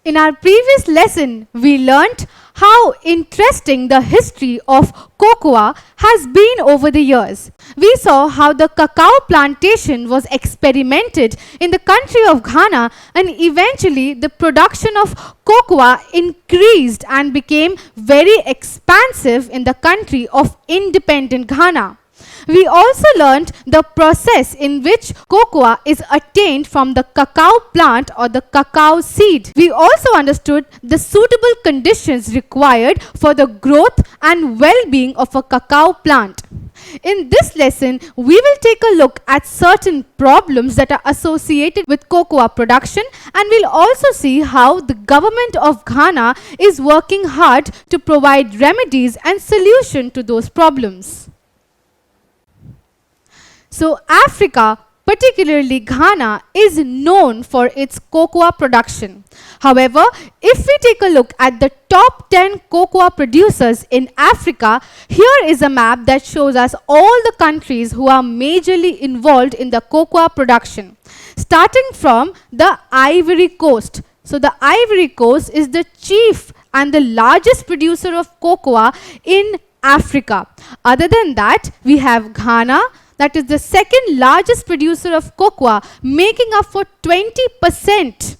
In our previous lesson, we learnt how interesting the history of cocoa has been over the years. We saw how the cacao plantation was experimented in the country of Ghana, and eventually the production of cocoa increased and became very expansive in the country of independent Ghana. We also learned the process in which cocoa is attained from the cacao plant or the cacao seed. We also understood the suitable conditions required for the growth and well-being of a cacao plant. In this lesson, we will take a look at certain problems that are associated with cocoa production, and we'll also see how the government of Ghana is working hard to provide remedies and solution to those problems. So Africa, particularly Ghana, is known for its cocoa production. However, if we take a look at the top 10 cocoa producers in Africa, here is a map that shows us all the countries who are majorly involved in the cocoa production. Starting from the Ivory Coast. So the Ivory Coast is the chief and the largest producer of cocoa in Africa. Other than that, we have Ghana, that is the second largest producer of cocoa, making up for 20%.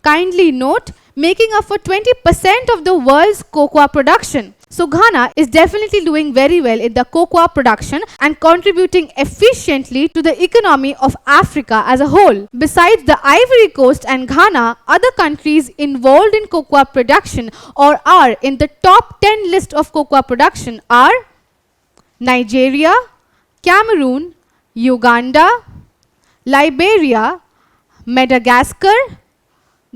Kindly note, making up for 20% of the world's cocoa production. So Ghana is definitely doing very well in the cocoa production and contributing efficiently to the economy of Africa as a whole. Besides the Ivory Coast and Ghana, other countries involved in cocoa production or are in the top 10 list of cocoa production are Nigeria, Cameroon, Uganda, Liberia, Madagascar,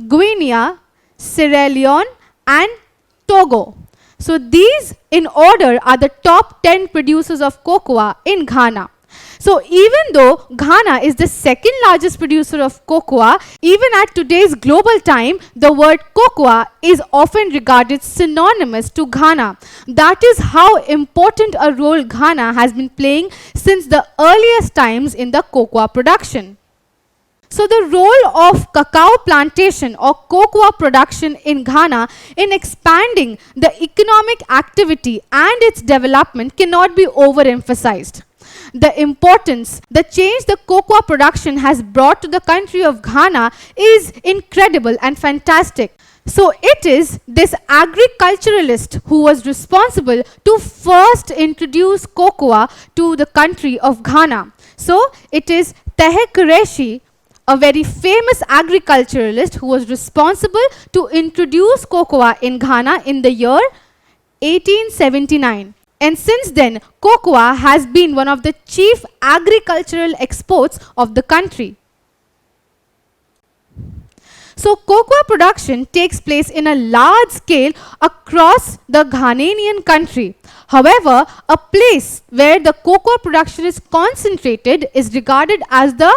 Guinea, Sierra Leone, and Togo. So these in order are the top 10 producers of cocoa in Ghana. So even though Ghana is the second largest producer of cocoa, even at today's global time, the word cocoa is often regarded synonymous to Ghana. That is how important a role Ghana has been playing since the earliest times in the cocoa production. So the role of cacao plantation or cocoa production in Ghana in expanding the economic activity and its development cannot be overemphasized. The importance, the change the cocoa production has brought to the country of Ghana is incredible and fantastic. So it is this agriculturalist who was responsible to first introduce cocoa to the country of Ghana. So it is Tehe Qureshi, a very famous agriculturalist who was responsible to introduce cocoa in Ghana in the year 1879. And since then, cocoa has been one of the chief agricultural exports of the country. So cocoa production takes place in a large scale across the Ghanaian country. However, a place where the cocoa production is concentrated is regarded as the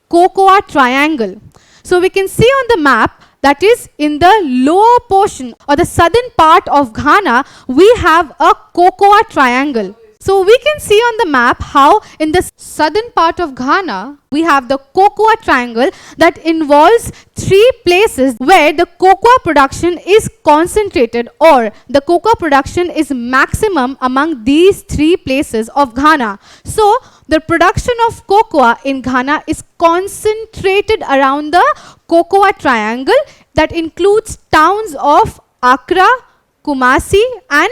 Cocoa Triangle. So we can see on the map that is in the lower portion or the southern part of Ghana, we have a cocoa triangle. So we can see on the map how in the southern part of Ghana, we have the cocoa triangle that involves three places where the cocoa production is concentrated or the cocoa production is maximum among these three places of Ghana. So the production of cocoa in Ghana is concentrated around the cocoa triangle that includes towns of Accra, Kumasi, and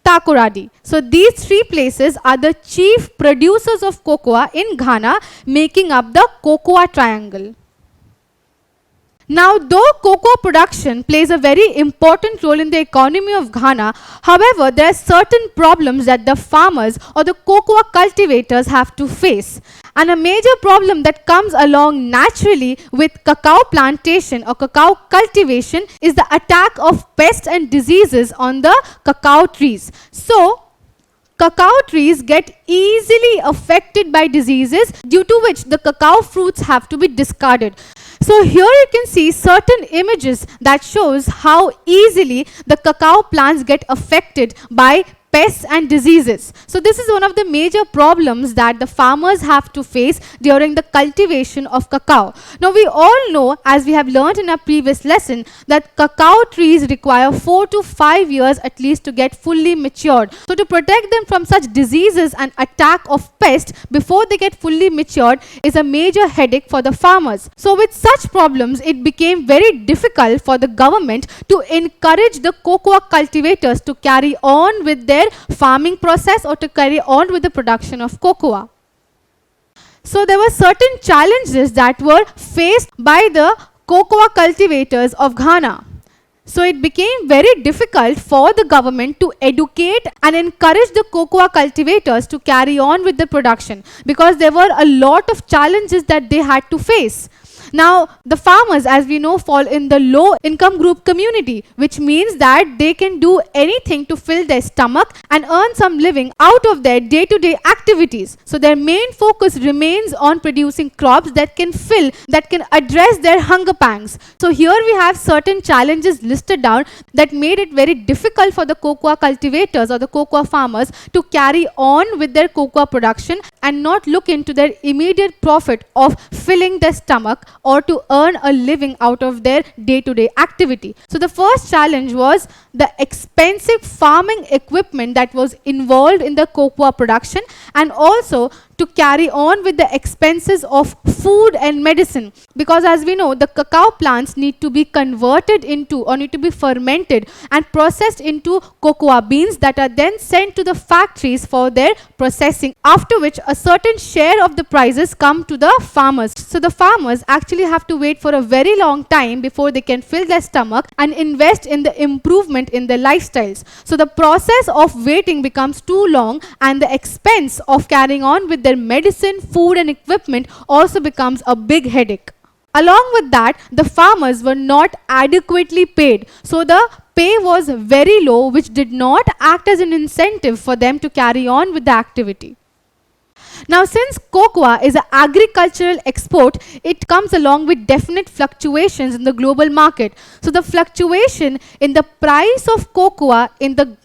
Takoradi. So these three places are the chief producers of cocoa in Ghana, making up the cocoa triangle. Now, though cocoa production plays a very important role in the economy of Ghana, however, there are certain problems that the farmers or the cocoa cultivators have to face. And a major problem that comes along naturally with cacao plantation or cacao cultivation is the attack of pests and diseases on the cacao trees. So, cacao trees get easily affected by diseases due to which the cacao fruits have to be discarded. So here you can see certain images that shows how easily the cacao plants get affected by pests and diseases. So this is one of the major problems that the farmers have to face during the cultivation of cacao. Now we all know, as we have learned in our previous lesson, that cacao trees require 4 to 5 years at least to get fully matured. So to protect them from such diseases and attack of pests before they get fully matured is a major headache for the farmers. So with such problems, it became very difficult for the government to encourage the cocoa cultivators to carry on with their farming process or to carry on with the production of cocoa. So there were certain challenges that were faced by the cocoa cultivators of Ghana. So it became very difficult for the government to educate and encourage the cocoa cultivators to carry on with the production, because there were a lot of challenges that they had to face. Now, the farmers, as we know, fall in the low income group community, which means that they can do anything to fill their stomach and earn some living out of their day-to-day activities. So their main focus remains on producing crops that can address their hunger pangs. So here we have certain challenges listed down that made it very difficult for the cocoa cultivators or the cocoa farmers to carry on with their cocoa production and not look into their immediate profit of filling their stomach or to earn a living out of their day-to-day activity. So the first challenge was the expensive farming equipment that was involved in the cocoa production, and also to carry on with the expenses of food and medicine, because as we know, the cacao plants need to be converted into or need to be fermented and processed into cocoa beans that are then sent to the factories for their processing, after which a certain share of the prices come to the farmers. So the farmers actually have to wait for a very long time before they can fill their stomach and invest in the improvement in their lifestyles. So the process of waiting becomes too long, and the expense of carrying on with their medicine, food and equipment also becomes a big headache. Along with that, the farmers were not adequately paid. So the pay was very low, which did not act as an incentive for them to carry on with the activity. Now, since cocoa is an agricultural export, it comes along with definite fluctuations in the global market. So the fluctuation in the price of cocoa in the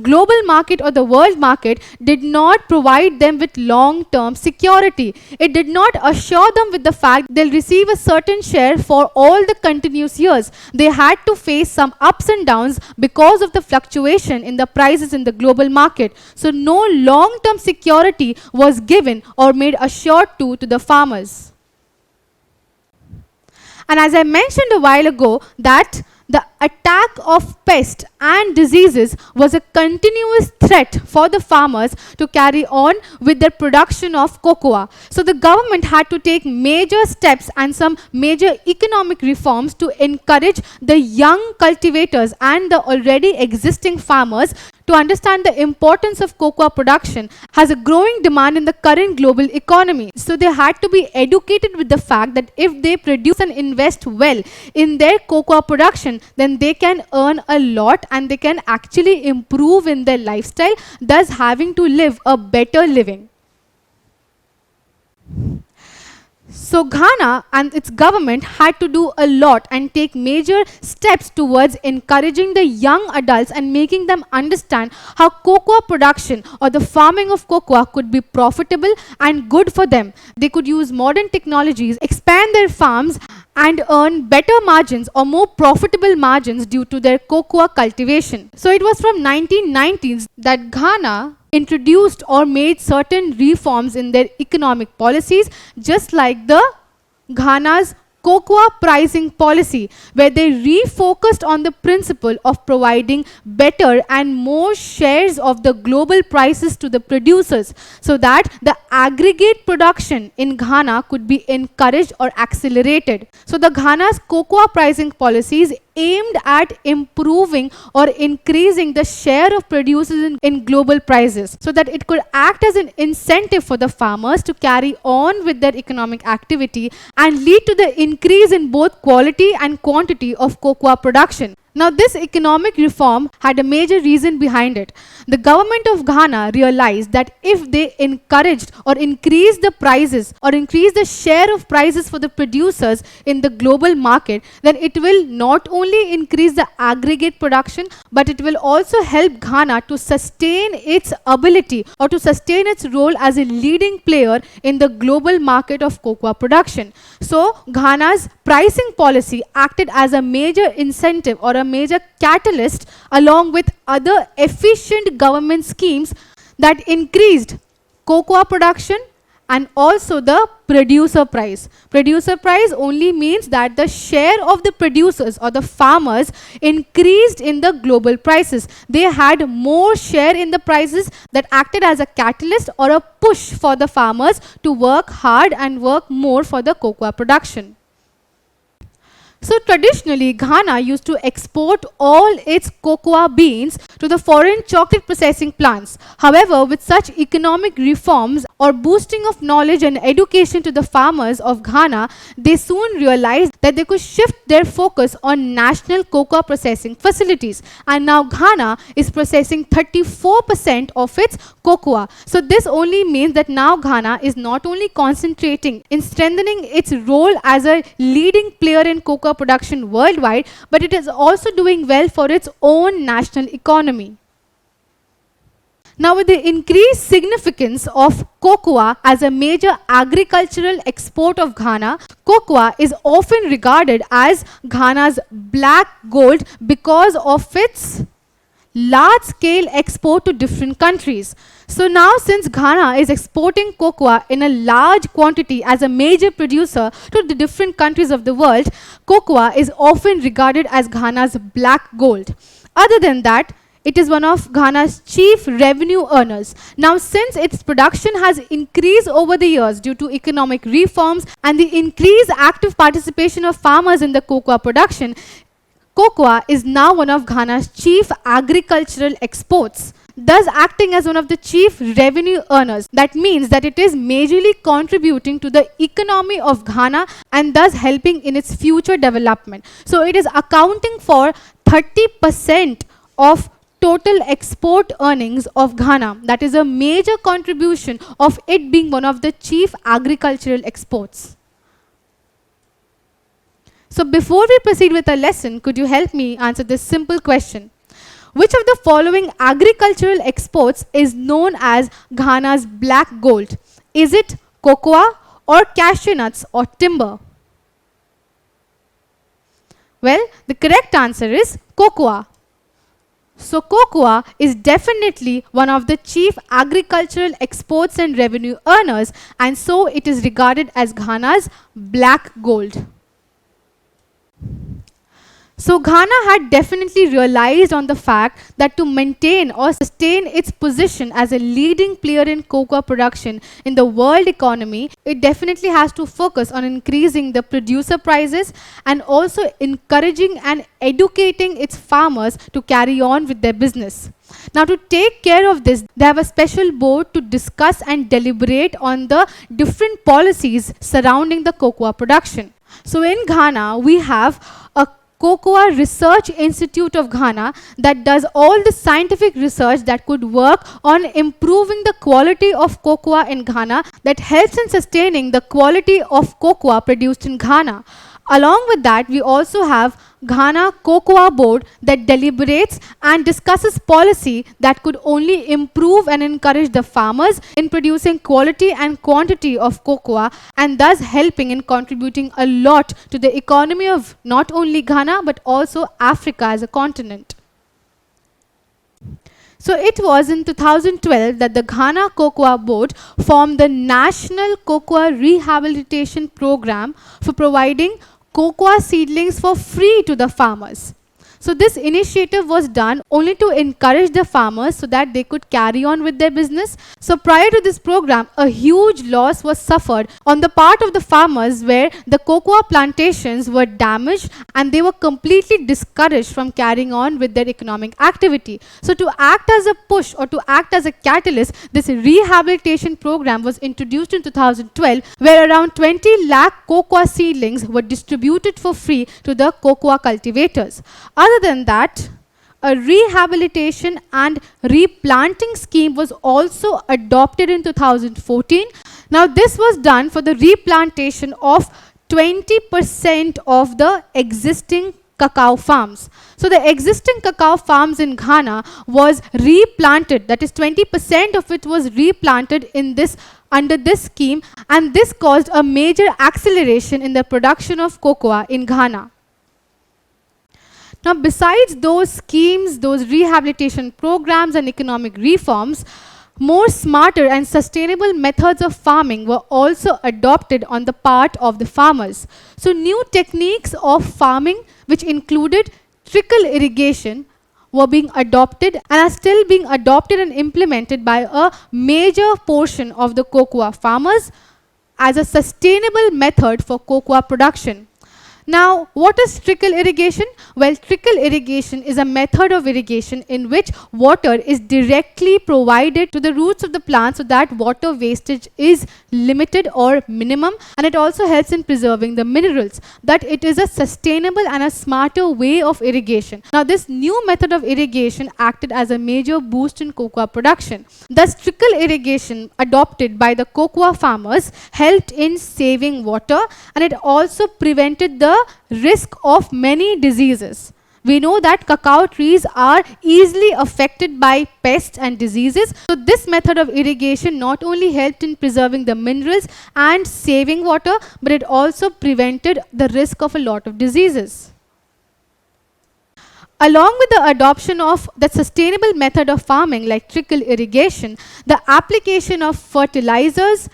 global market or the world market did not provide them with long-term security. It did not assure them with the fact they'll receive a certain share for all the continuous years. They had to face some ups and downs because of the fluctuation in the prices in the global market. So no long-term security was given or made assured to the farmers. And as I mentioned a while ago, that the attack of pests and diseases was a continuous threat for the farmers to carry on with their production of cocoa. So the government had to take major steps and some major economic reforms to encourage the young cultivators and the already existing farmers to understand the importance of cocoa production has a growing demand in the current global economy. So they had to be educated with the fact that if they produce and invest well in their cocoa production, then they can earn a lot and they can actually improve in their lifestyle, thus having to live a better living. So Ghana and its government had to do a lot and take major steps towards encouraging the young adults and making them understand how cocoa production or the farming of cocoa could be profitable and good for them. They could use modern technologies, expand their farms and earn better margins or more profitable margins due to their cocoa cultivation. So it was from 1990s that Ghana introduced or made certain reforms in their economic policies, just like the Ghana's cocoa pricing policy, where they refocused on the principle of providing better and more shares of the global prices to the producers, so that the aggregate production in Ghana could be encouraged or accelerated. So the Ghana's cocoa pricing policies aimed at improving or increasing the share of producers in global prices, so that it could act as an incentive for the farmers to carry on with their economic activity and lead to the increase in both quality and quantity of cocoa production. Now, this economic reform had a major reason behind it. The government of Ghana realized that if they encouraged or increased the prices or increased the share of prices for the producers in the global market, then it will not only increase the aggregate production, but it will also help Ghana to sustain its ability or to sustain its role as a leading player in the global market of cocoa production. So, Ghana's pricing policy acted as a major incentive or a major catalyst along with other efficient government schemes that increased cocoa production and also the producer price. Producer price only means that the share of the producers or the farmers increased in the global prices. They had more share in the prices that acted as a catalyst or a push for the farmers to work hard and work more for the cocoa production. So traditionally, Ghana used to export all its cocoa beans to the foreign chocolate processing plants. However, with such economic reforms or boosting of knowledge and education to the farmers of Ghana, they soon realized that they could shift their focus on national cocoa processing facilities. And now Ghana is processing 34% of its cocoa. So this only means that now Ghana is not only concentrating in strengthening its role as a leading player in cocoa production worldwide, but it is also doing well for its own national economy. Now, with the increased significance of cocoa as a major agricultural export of Ghana, cocoa is often regarded as Ghana's black gold because of its large-scale export to different countries. So now, since Ghana is exporting cocoa in a large quantity as a major producer to the different countries of the world, cocoa is often regarded as Ghana's black gold. Other than that, it is one of Ghana's chief revenue earners. Now, since its production has increased over the years due to economic reforms and the increased active participation of farmers in the cocoa production, cocoa is now one of Ghana's chief agricultural exports, thus acting as one of the chief revenue earners. That means that it is majorly contributing to the economy of Ghana and thus helping in its future development. So it is accounting for 30% of total export earnings of Ghana. That is a major contribution of it being one of the chief agricultural exports. So before we proceed with our lesson, could you help me answer this simple question? Which of the following agricultural exports is known as Ghana's black gold? Is it cocoa or cashew nuts or timber? Well, the correct answer is cocoa. So cocoa is definitely one of the chief agricultural exports and revenue earners, and so it is regarded as Ghana's black gold. So Ghana had definitely realized on the fact that to maintain or sustain its position as a leading player in cocoa production in the world economy, it definitely has to focus on increasing the producer prices and also encouraging and educating its farmers to carry on with their business. Now, to take care of this, they have a special board to discuss and deliberate on the different policies surrounding the cocoa production. So in Ghana, we have a Cocoa Research Institute of Ghana that does all the scientific research that could work on improving the quality of cocoa in Ghana, that helps in sustaining the quality of cocoa produced in Ghana. Along with that, we also have Ghana Cocoa Board that deliberates and discusses policy that could only improve and encourage the farmers in producing quality and quantity of cocoa, and thus helping in contributing a lot to the economy of not only Ghana but also Africa as a continent. So it was in 2012 that the Ghana Cocoa Board formed the National Cocoa Rehabilitation Program for providing cocoa seedlings for free to the farmers. So this initiative was done only to encourage the farmers so that they could carry on with their business. So prior to this program, a huge loss was suffered on the part of the farmers where the cocoa plantations were damaged and they were completely discouraged from carrying on with their economic activity. So to act as a push or to act as a catalyst, this rehabilitation program was introduced in 2012, where around 20 lakh cocoa seedlings were distributed for free to the cocoa cultivators. Other Other than that, a rehabilitation and replanting scheme was also adopted in 2014. Now this was done for the replantation of 20% of the existing cacao farms. So the existing cacao farms in Ghana was replanted, that is 20% of it was replanted in this under this scheme, and this caused a major acceleration in the production of cocoa in Ghana. Now, besides those schemes, those rehabilitation programs and economic reforms, more smarter and sustainable methods of farming were also adopted on the part of the farmers. So, new techniques of farming, which included trickle irrigation, were being adopted and are still being adopted and implemented by a major portion of the cocoa farmers as a sustainable method for cocoa production. Now, what is trickle irrigation? Well, trickle irrigation is a method of irrigation in which water is directly provided to the roots of the plant so that water wastage is limited or minimum, and it also helps in preserving the minerals. That it is a sustainable and a smarter way of irrigation. Now, this new method of irrigation acted as a major boost in cocoa production. Thus, trickle irrigation adopted by the cocoa farmers helped in saving water, and it also prevented the risk of many diseases. We know that cacao trees are easily affected by pests and diseases. So this method of irrigation not only helped in preserving the minerals and saving water, but it also prevented the risk of a lot of diseases. Along with the adoption of the sustainable method of farming like trickle irrigation, the application of fertilizers,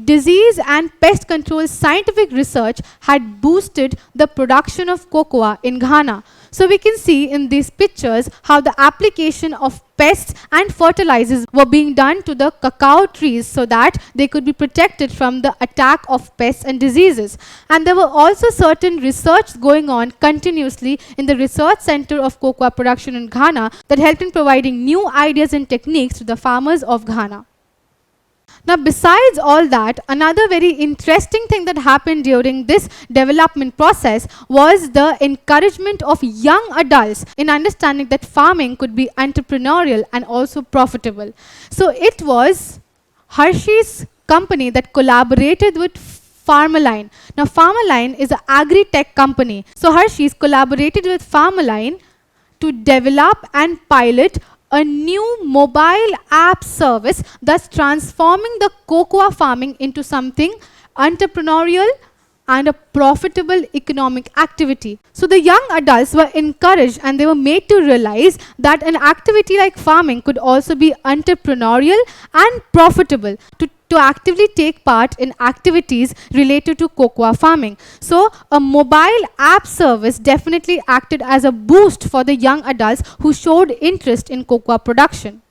disease and pest control scientific research had boosted the production of cocoa in Ghana. So we can see in these pictures how the application of pests and fertilizers were being done to the cacao trees so that they could be protected from the attack of pests and diseases. And there were also certain research going on continuously in the research center of cocoa production in Ghana that helped in providing new ideas and techniques to the farmers of Ghana. Now, besides all that, another very interesting thing that happened during this development process was the encouragement of young adults in understanding that farming could be entrepreneurial and also profitable. So, it was Hershey's company that collaborated with Farmerline. Now, Farmerline is an agri-tech company. So, Hershey's collaborated with Farmerline to develop and pilot a new mobile app service, thus transforming the cocoa farming into something entrepreneurial and a profitable economic activity. So the young adults were encouraged and they were made to realize that an activity like farming could also be entrepreneurial and profitable to actively take part in activities related to cocoa farming. So a mobile app service definitely acted as a boost for the young adults who showed interest in cocoa production.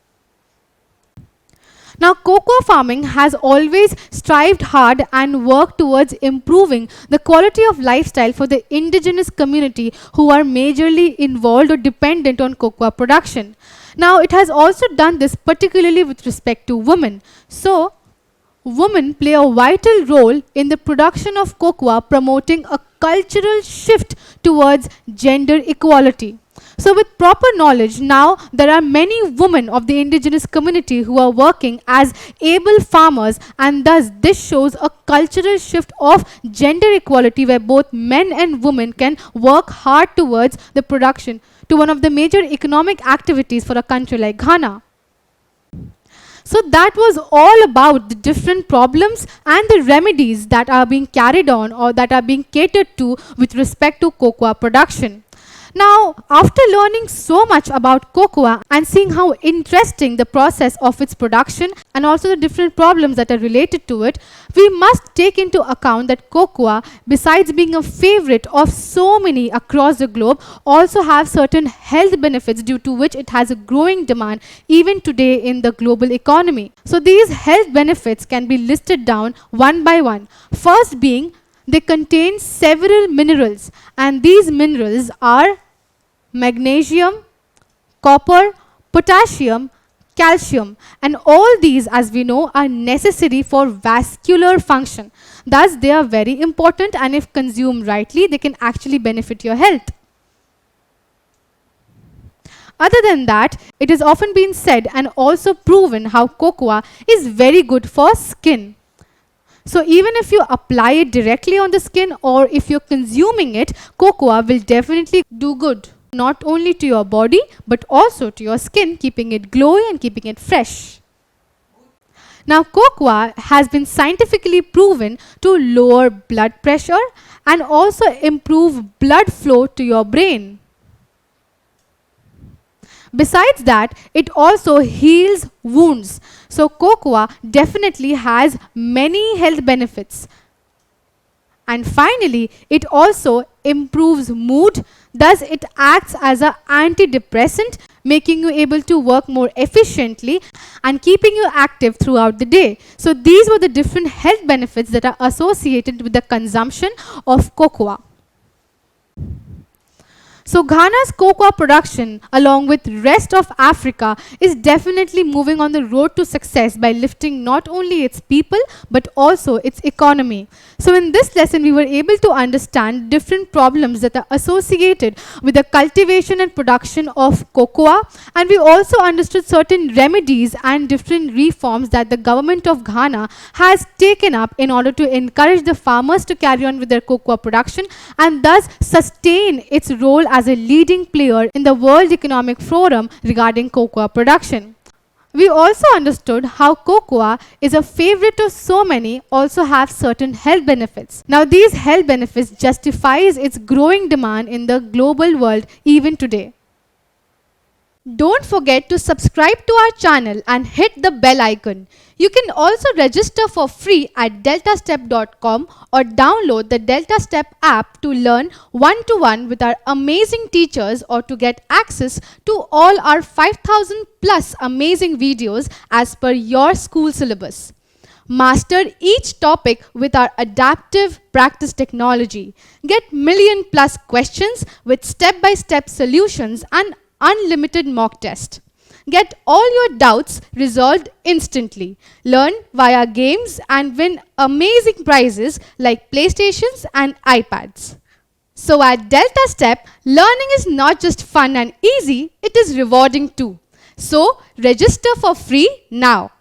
Now, cocoa farming has always strived hard and worked towards improving the quality of lifestyle for the indigenous community who are majorly involved or dependent on cocoa production. Now, it has also done this particularly with respect to women. So, women play a vital role in the production of cocoa, promoting a cultural shift towards gender equality. So with proper knowledge, now there are many women of the indigenous community who are working as able farmers, and thus this shows a cultural shift of gender equality where both men and women can work hard towards the production to one of the major economic activities for a country like Ghana. So that was all about the different problems and the remedies that are being carried on or that are being catered to with respect to cocoa production. Now, after learning so much about cocoa and seeing how interesting the process of its production and also the different problems that are related to it, we must take into account that cocoa, besides being a favorite of so many across the globe, also have certain health benefits due to which it has a growing demand even today in the global economy. So these health benefits can be listed down one by one. First being, they contain several minerals, and these minerals are magnesium, copper, potassium, calcium, and all these, as we know, are necessary for vascular function. Thus, they are very important, and if consumed rightly, they can actually benefit your health. Other than that, it has often been said and also proven how cocoa is very good for skin. So even if you apply it directly on the skin or if you're consuming it, cocoa will definitely do good, not only to your body but also to your skin, keeping it glowy and keeping it fresh. Now, cocoa has been scientifically proven to lower blood pressure and also improve blood flow to your brain. Besides that, it also heals wounds. So, cocoa definitely has many health benefits. And finally, it also improves mood, thus it acts as an antidepressant, making you able to work more efficiently and keeping you active throughout the day. So these were the different health benefits that are associated with the consumption of cocoa. So Ghana's cocoa production, along with rest of Africa, is definitely moving on the road to success by lifting not only its people, but also its economy. So in this lesson, we were able to understand different problems that are associated with the cultivation and production of cocoa, and we also understood certain remedies and different reforms that the government of Ghana has taken up in order to encourage the farmers to carry on with their cocoa production and thus sustain its role as a leading player in the World Economic Forum regarding cocoa production. We also understood how cocoa is a favorite of so many, also have certain health benefits. Now these health benefits justifies its growing demand in the global world even today. Don't forget to subscribe to our channel and hit the bell icon. You can also register for free at DeltaStep.com or download the DeltaStep app to learn one-to-one with our amazing teachers or to get access to all our 5,000 plus amazing videos as per your school syllabus. Master each topic with our adaptive practice technology. Get million plus questions with step-by-step solutions and unlimited mock test. Get all your doubts resolved instantly. Learn via games and win amazing prizes like PlayStations and iPads. So at DeltaStep, learning is not just fun and easy, it is rewarding too. So register for free now.